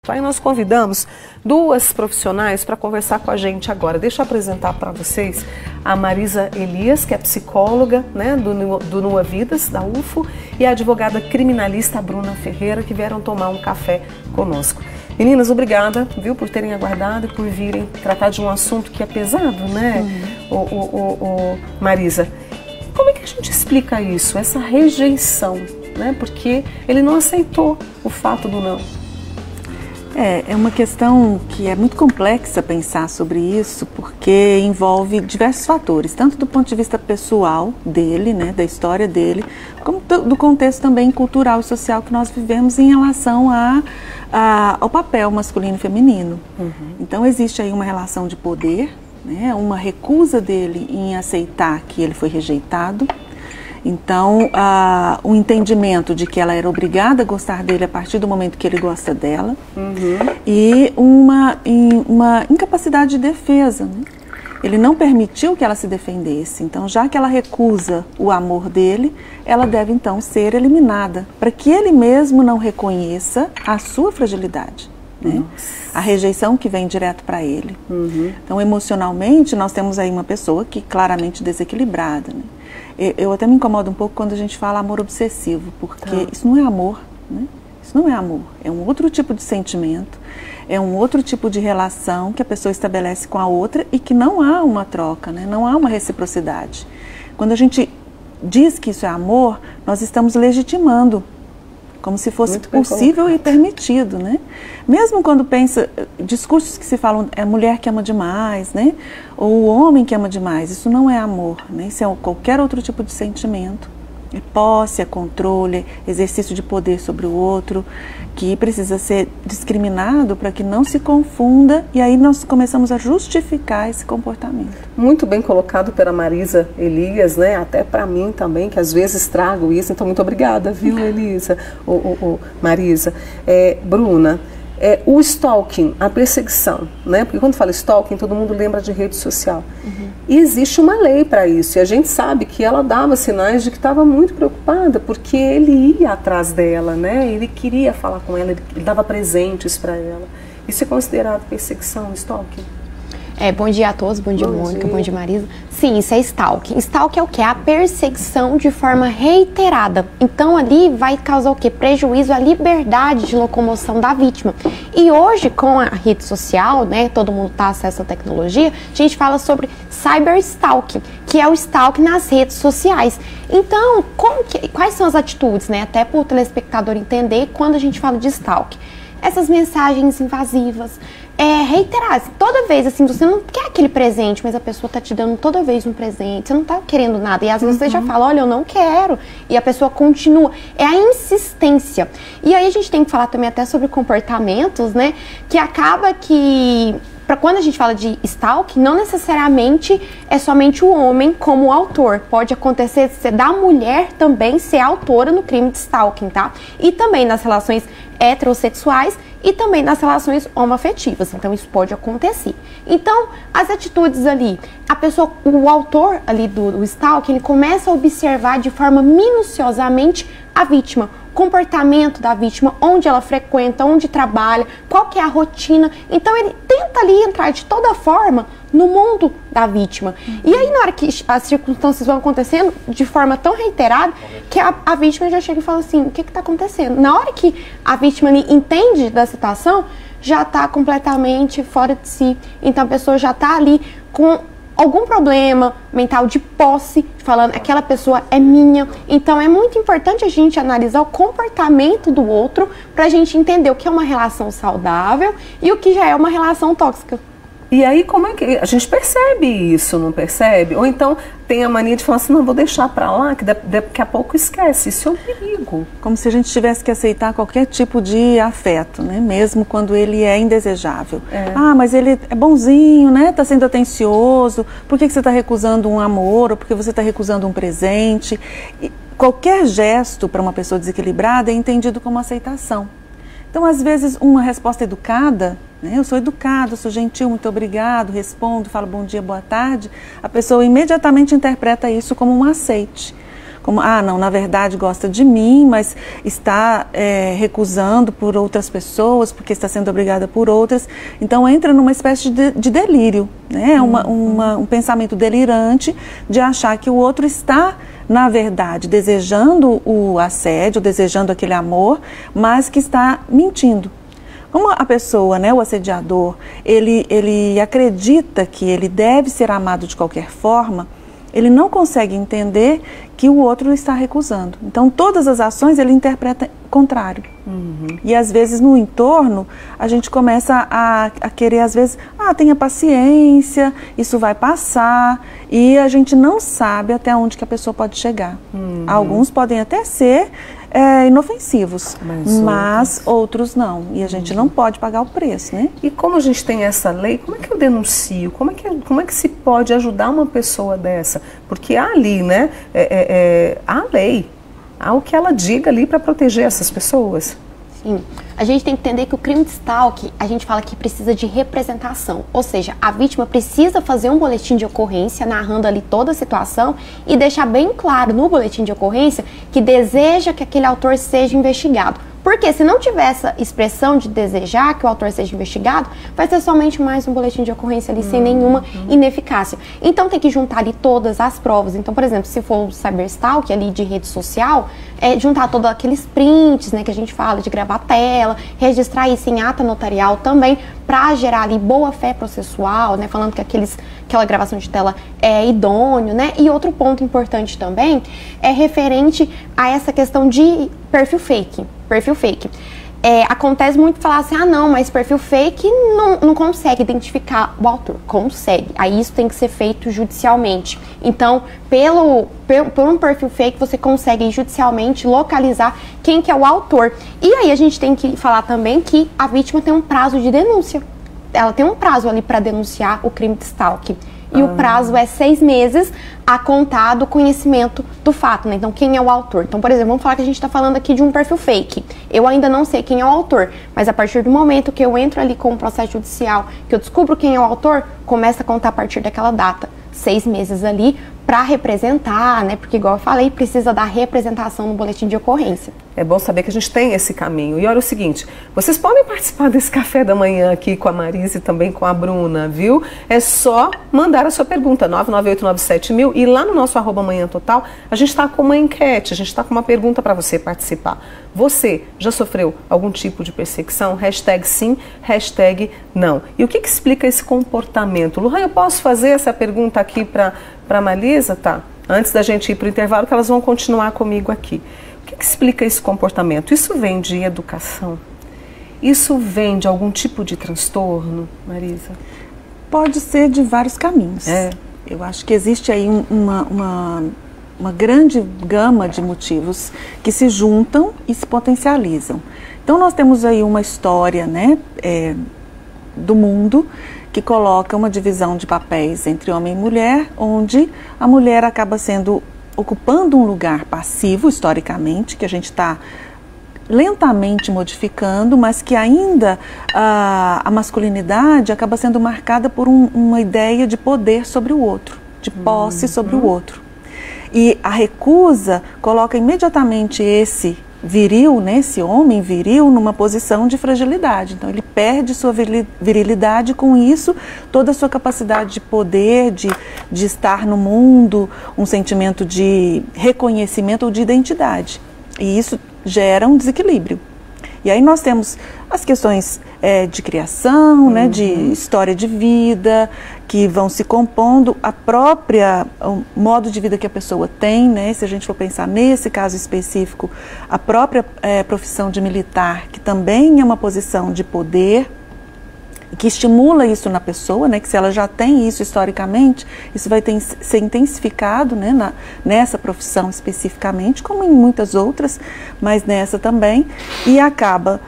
certo. Aí nós convidamos duas profissionais para conversar com a gente agora. Deixa eu apresentar para vocês a Marisa Elias, que é psicóloga, né, do Nua Vidas, da UFO, e a advogada criminalista Bruna Ferreira, que vieram tomar um café conosco. Meninas, obrigada, viu, por terem aguardado e por virem tratar de um assunto que é pesado, né, Marisa? Como é que a gente explica isso, essa rejeição, né? Porque ele não aceitou o fato do não. É uma questão que é muito complexa pensar sobre isso, porque envolve diversos fatores, tanto do ponto de vista pessoal dele, né, da história dele, como do contexto também cultural e social que nós vivemos em relação ao papel masculino e feminino. Então existe aí uma relação de poder, né, uma recusa dele em aceitar que ele foi rejeitado. Então, o entendimento de que ela era obrigada a gostar dele a partir do momento que ele gosta dela, e uma incapacidade de defesa, né? Ele não permitiu que ela se defendesse. Então, já que ela recusa o amor dele, ela deve então ser eliminada, para que ele mesmo não reconheça a sua fragilidade, né? A rejeição que vem direto para ele. Então, emocionalmente, nós temos aí uma pessoa que claramente desequilibrada, né? Eu até me incomodo um pouco quando a gente fala amor obsessivo, porque isso não é amor, né? Isso não é amor, é um outro tipo de sentimento, é um outro tipo de relação que a pessoa estabelece com a outra e que não há uma troca, né? Não há uma reciprocidade. Quando a gente diz que isso é amor, nós estamos legitimando, como se fosse possível e permitido, né? Mesmo quando pensa, discursos que se falam, é a mulher que ama demais, né? Ou o homem que ama demais, isso não é amor, né? Isso é qualquer outro tipo de sentimento. É posse, é controle, é exercício de poder sobre o outro, que precisa ser discriminado para que não se confunda, e aí nós começamos a justificar esse comportamento. Muito bem colocado pela Marisa Elias, né? Até para mim também, que às vezes trago isso, então muito obrigada, viu, Elisa, Marisa. Bruna, o stalking, a perseguição, né? Porque quando fala stalking, todo mundo lembra de rede social. E existe uma lei para isso, e a gente sabe que ela dava sinais de que estava muito preocupada, porque ele ia atrás dela, né? Ele queria falar com ela, ele dava presentes para ela. Isso é considerado perseguição, stalking? Bom dia a todos, bom dia Mônica, bom dia Marisa. Sim, isso é stalking. Stalking é o que? A perseguição de forma reiterada. Então ali vai causar o quê? Prejuízo à liberdade de locomoção da vítima. E hoje, com a rede social, né, todo mundo está acesso à tecnologia, a gente fala sobre cyberstalking, que é o stalking nas redes sociais. Então, quais são as atitudes, né? Até para o telespectador entender quando a gente fala de stalking. Essas mensagens invasivas, reiteradas, toda vez, assim, você não quer aquele presente, mas a pessoa tá te dando toda vez um presente, você não tá querendo nada, e às vezes você já fala, olha, eu não quero, e a pessoa continua, é a insistência. E aí a gente tem que falar também até sobre comportamentos, né, que acaba que, quando a gente fala de stalking, não necessariamente é somente o homem como autor. Pode acontecer da mulher também ser autora no crime de stalking, tá? E também nas relações heterossexuais e também nas relações homoafetivas. Então isso pode acontecer. Então, as atitudes ali, o autor ali do stalking, ele começa a observar de forma minuciosamente a vítima, comportamento da vítima, onde ela frequenta, onde trabalha, qual que é a rotina. Então ele tenta ali entrar de toda forma no mundo da vítima. E aí na hora que as circunstâncias vão acontecendo de forma tão reiterada que a vítima já chega e fala assim, o que está acontecendo? Na hora que a vítima ali entende da situação, já está completamente fora de si. Então a pessoa já está ali com algum problema mental de posse, falando, aquela pessoa é minha. Então é muito importante a gente analisar o comportamento do outro para a gente entender o que é uma relação saudável e o que já é uma relação tóxica. E aí como é que a gente percebe isso, não percebe? Ou então tem a mania de falar assim, não, vou deixar pra lá, que daqui a pouco esquece. Isso é um perigo. Como se a gente tivesse que aceitar qualquer tipo de afeto, né? Mesmo quando ele é indesejável. Ah, mas ele é bonzinho, né? Tá sendo atencioso. Por que você está recusando um amor? Ou por que você está recusando um presente? E qualquer gesto para uma pessoa desequilibrada é entendido como aceitação. Então, às vezes, uma resposta educada, né? Eu sou educado, sou gentil, muito obrigado, respondo, falo bom dia, boa tarde. A pessoa imediatamente interpreta isso como um aceite. como, não, na verdade gosta de mim, mas está recusando por outras pessoas, porque está sendo obrigada por outras. Então entra numa espécie de delírio, né? Um pensamento delirante de achar que o outro está, na verdade, desejando o assédio, desejando aquele amor, mas que está mentindo. Como a pessoa, né, o assediador, ele acredita que ele deve ser amado de qualquer forma, ele não consegue entender que o outro está recusando. Então, todas as ações ele interpreta contrário. E às vezes no entorno, a gente começa a querer, às vezes, tenha paciência, isso vai passar, e a gente não sabe até onde que a pessoa pode chegar. Alguns podem até ser inofensivos, mas outros não. E a gente não pode pagar o preço, né? E como a gente tem essa lei, como é que eu denuncio? Como é que se pode ajudar uma pessoa dessa? Porque há ali, né, há lei, há o que ela diga ali para proteger essas pessoas. Sim. A gente tem que entender que o crime de stalking, a gente fala que precisa de representação. Ou seja, a vítima precisa fazer um boletim de ocorrência, narrando ali toda a situação e deixar bem claro no boletim de ocorrência que deseja que aquele autor seja investigado. Porque se não tiver essa expressão de desejar que o autor seja investigado, vai ser somente mais um boletim de ocorrência ali sem nenhuma ineficácia. Então tem que juntar ali todas as provas. Então, por exemplo, se for o cyberstalk ali de rede social, juntar todos aqueles prints, né, que a gente fala de gravar a tela, registrar isso em ata notarial também, para gerar ali boa fé processual, né, falando que aquela gravação de tela é idôneo, né? E outro ponto importante também é referente a essa questão de perfil fake. Perfil fake. Acontece muito falar assim, não, mas perfil fake não consegue identificar o autor. Consegue. Aí isso tem que ser feito judicialmente. Então, por um perfil fake, você consegue judicialmente localizar quem que é o autor. E aí a gente tem que falar também que a vítima tem um prazo de denúncia. Ela tem um prazo ali para denunciar o crime de stalking. E o prazo é 6 meses a contar do conhecimento do fato, né? Então, quem é o autor? Então, por exemplo, vamos falar que a gente está falando aqui de um perfil fake. Eu ainda não sei quem é o autor, mas a partir do momento que eu entro ali com o processo judicial, que eu descubro quem é o autor, começa a contar a partir daquela data. 6 meses ali para representar, né? Porque, igual eu falei, precisa da representação no boletim de ocorrência. É bom saber que a gente tem esse caminho. E olha o seguinte, vocês podem participar desse café da manhã aqui com a Marisa e também com a Bruna, viu? É só mandar a sua pergunta, 99897.000, e lá no nosso @manhãtotal, a gente está com uma enquete, a gente está com uma pergunta para você participar. Você já sofreu algum tipo de perseguição? #sim, #não. E o que explica esse comportamento? Luhan, eu posso fazer essa pergunta aqui para a Marisa, tá? Antes da gente ir para o intervalo, que elas vão continuar comigo aqui. O que explica esse comportamento? Isso vem de educação? Isso vem de algum tipo de transtorno, Marisa? Pode ser de vários caminhos. Eu acho que existe aí uma grande gama de motivos que se juntam e se potencializam. Então nós temos aí uma história, né, do mundo que coloca uma divisão de papéis entre homem e mulher, onde a mulher acaba ocupando um lugar passivo, historicamente, que a gente está lentamente modificando, mas que ainda a masculinidade acaba sendo marcada por uma ideia de poder sobre o outro, de posse sobre o outro. E a recusa coloca imediatamente esse viril, né, esse homem viril, numa posição de fragilidade. Então ele perde sua virilidade, com isso toda a sua capacidade de poder, de estar no mundo, um sentimento de reconhecimento ou de identidade. E isso gera um desequilíbrio. E aí nós temos as questões de criação, né, de história de vida, que vão se compondo, o modo de vida que a pessoa tem, né, se a gente for pensar nesse caso específico, a própria profissão de militar, que também é uma posição de poder, que estimula isso na pessoa, né, que se ela já tem isso historicamente, isso vai ser intensificado, né, nessa profissão especificamente, como em muitas outras, mas nessa também, e acaba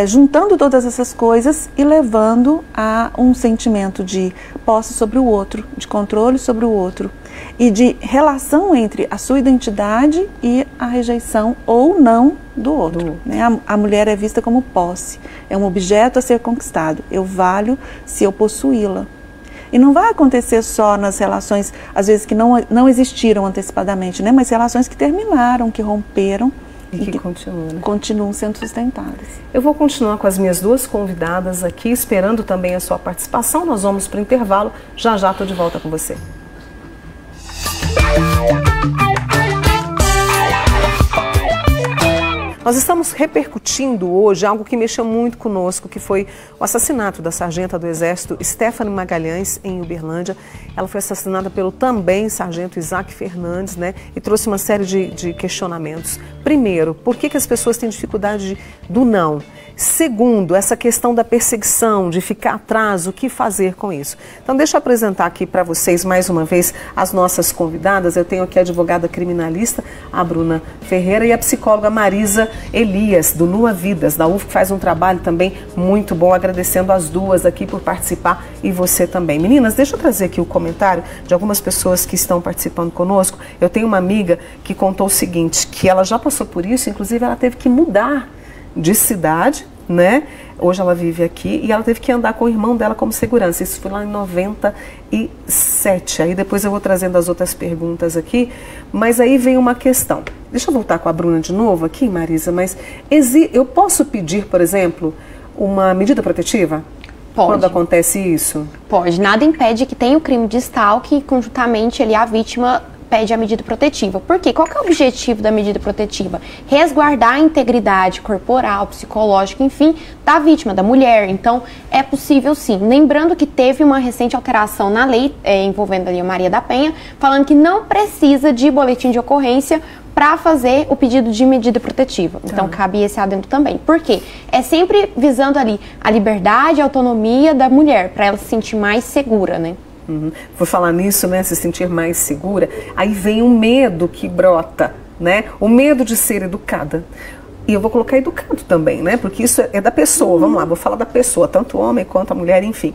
juntando todas essas coisas e levando a um sentimento de posse sobre o outro, de controle sobre o outro e de relação entre a sua identidade e a rejeição ou não do outro. Né? A mulher é vista como posse, é um objeto a ser conquistado. Eu valho se eu possuí-la. E não vai acontecer só nas relações, às vezes, que não existiram antecipadamente, né? Mas relações que terminaram, que romperam e que continuam, né? Continuam sendo sustentadas. Eu vou continuar com as minhas duas convidadas aqui, esperando também a sua participação. Nós vamos para o intervalo. Já já estou de volta com você. Nós estamos repercutindo hoje algo que mexeu muito conosco, que foi o assassinato da sargenta do Exército Stephanie Magalhães, em Uberlândia. Ela foi assassinada pelo também sargento Isaac Fernandes, né? E trouxe uma série de questionamentos. Primeiro, por que as pessoas têm dificuldade do não? Segundo, essa questão da perseguição, de ficar atrás, o que fazer com isso? Então, deixa eu apresentar aqui para vocês, mais uma vez, as nossas convidadas. Eu tenho aqui a advogada criminalista, a Bruna Ferreira, e a psicóloga Marisa Elias, do Nua Vidas, da UF, que faz um trabalho também muito bom, agradecendo as duas aqui por participar e você também. Meninas, deixa eu trazer aqui o comentário de algumas pessoas que estão participando conosco. Eu tenho uma amiga que contou o seguinte, que ela já passou por isso, inclusive ela teve que mudar de cidade, né? Hoje ela vive aqui e ela teve que andar com o irmão dela como segurança. Isso foi lá em 97. Aí depois eu vou trazendo as outras perguntas aqui. Mas aí vem uma questão. Deixa eu voltar com a Bruna de novo aqui, Marisa. Mas eu posso pedir, por exemplo, uma medida protetiva? Pode. Quando acontece isso? Pode. Nada impede que tenha o crime de stalking e conjuntamente ali a vítima pede a medida protetiva. Por quê? Qual que é o objetivo da medida protetiva? Resguardar a integridade corporal, psicológica, enfim, da vítima, da mulher. Então, é possível sim. Lembrando que teve uma recente alteração na lei envolvendo ali a Maria da Penha, falando que não precisa de boletim de ocorrência para fazer o pedido de medida protetiva. Então, cabe esse adendo também. Por quê? É sempre visando ali a liberdade, a autonomia da mulher, para ela se sentir mais segura, né? Por falar nisso, né, se sentir mais segura, aí vem o medo que brota, né? O medo de ser educada. E eu vou colocar educado também, né? Porque isso é da pessoa, vamos lá, vou falar da pessoa, tanto o homem quanto a mulher, enfim.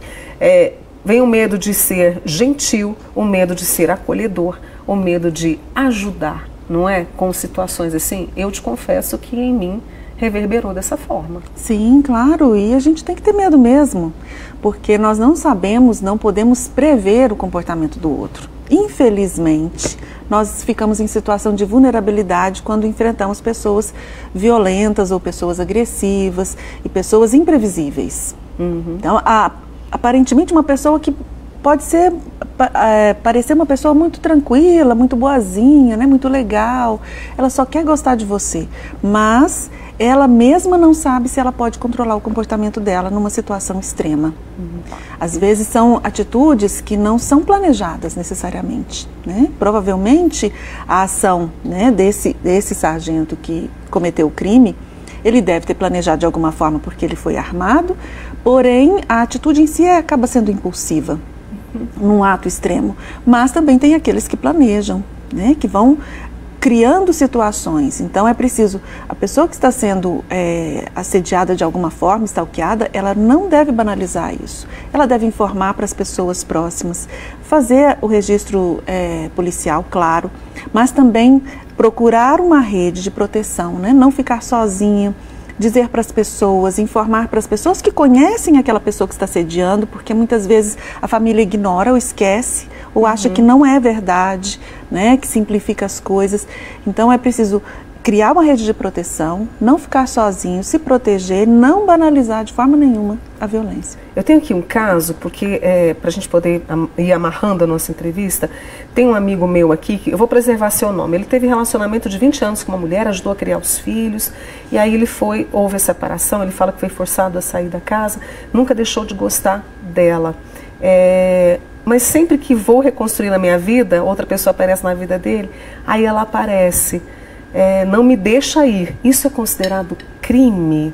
Vem o medo de ser gentil, o medo de ser acolhedor, o medo de ajudar, não é? Com situações assim, eu te confesso que em mim reverberou dessa forma. Sim, claro, e a gente tem que ter medo mesmo, porque nós não sabemos, não podemos prever o comportamento do outro. Infelizmente, nós ficamos em situação de vulnerabilidade quando enfrentamos pessoas violentas ou pessoas agressivas e pessoas imprevisíveis. Então, aparentemente uma pessoa que pode parecer uma pessoa muito tranquila, muito boazinha, né, muito legal, ela só quer gostar de você, mas ela mesma não sabe se ela pode controlar o comportamento dela numa situação extrema. Às vezes são atitudes que não são planejadas necessariamente, né? Provavelmente a ação, né, desse sargento que cometeu o crime, ele deve ter planejado de alguma forma porque ele foi armado, porém a atitude em si acaba sendo impulsiva, num ato extremo. Mas também tem aqueles que planejam, né, que vão criando situações. Então é preciso, a pessoa que está sendo assediada de alguma forma, stalkeada, ela não deve banalizar isso. Ela deve informar para as pessoas próximas, fazer o registro policial, claro, mas também procurar uma rede de proteção, né? Não ficar sozinha, dizer para as pessoas, informar para as pessoas que conhecem aquela pessoa que está assediando, porque muitas vezes a família ignora ou esquece, ou acha que não é verdade, né, que simplifica as coisas. Então é preciso criar uma rede de proteção, não ficar sozinho, se proteger, não banalizar de forma nenhuma a violência. Eu tenho aqui um caso, porque para a gente poder ir amarrando a nossa entrevista, tem um amigo meu aqui, que eu vou preservar seu nome, ele teve relacionamento de 20 anos com uma mulher, ajudou a criar os filhos, e aí houve a separação, ele fala que foi forçado a sair da casa, nunca deixou de gostar dela. Mas sempre que vou reconstruir na minha vida, outra pessoa aparece na vida dele, aí ela aparece, não me deixa ir. Isso é considerado crime?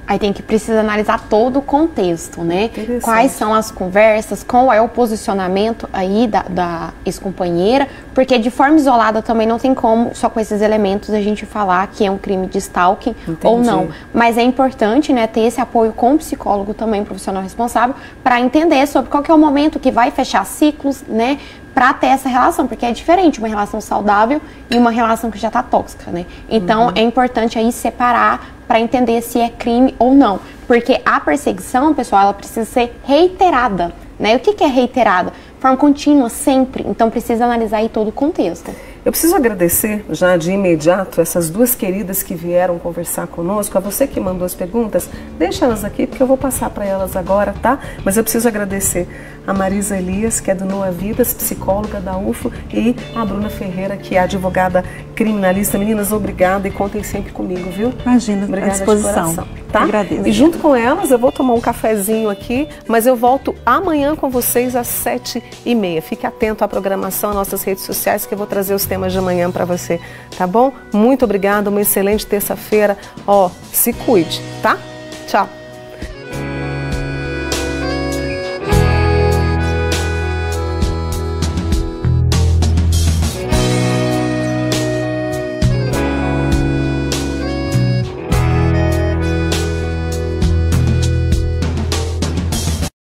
Aí precisa analisar todo o contexto, né? Quais são as conversas, qual é o posicionamento aí da ex-companheira, porque de forma isolada também não tem como, só com esses elementos, a gente falar que é um crime de stalking ou não. Mas é importante, né, ter esse apoio com o psicólogo também, profissional responsável, para entender sobre qual que é o momento que vai fechar ciclos, né? Para ter essa relação, porque é diferente uma relação saudável e uma relação que já está tóxica, né? Então é importante aí separar para entender se é crime ou não, porque a perseguição, pessoal, ela precisa ser reiterada. né? O que é reiterada? Forma contínua, sempre. Então precisa analisar aí todo o contexto. Eu preciso agradecer já de imediato essas duas queridas que vieram conversar conosco. A você que mandou as perguntas, deixa elas aqui porque eu vou passar para elas agora, tá? Mas eu preciso agradecer a Marisa Elias, que é do Noa Vidas, psicóloga da UFO, e a Bruna Ferreira, que é advogada criminalista. Meninas, obrigada e contem sempre comigo, viu? Imagina, obrigada, à disposição. Tá? Agradeço. E junto com elas eu vou tomar um cafezinho aqui, mas eu volto amanhã com vocês às 7h30. Fique atento à programação, às nossas redes sociais, que eu vou trazer os temas de amanhã para você, tá bom? Muito obrigada, uma excelente terça-feira. Ó, se cuide, tá? Tchau.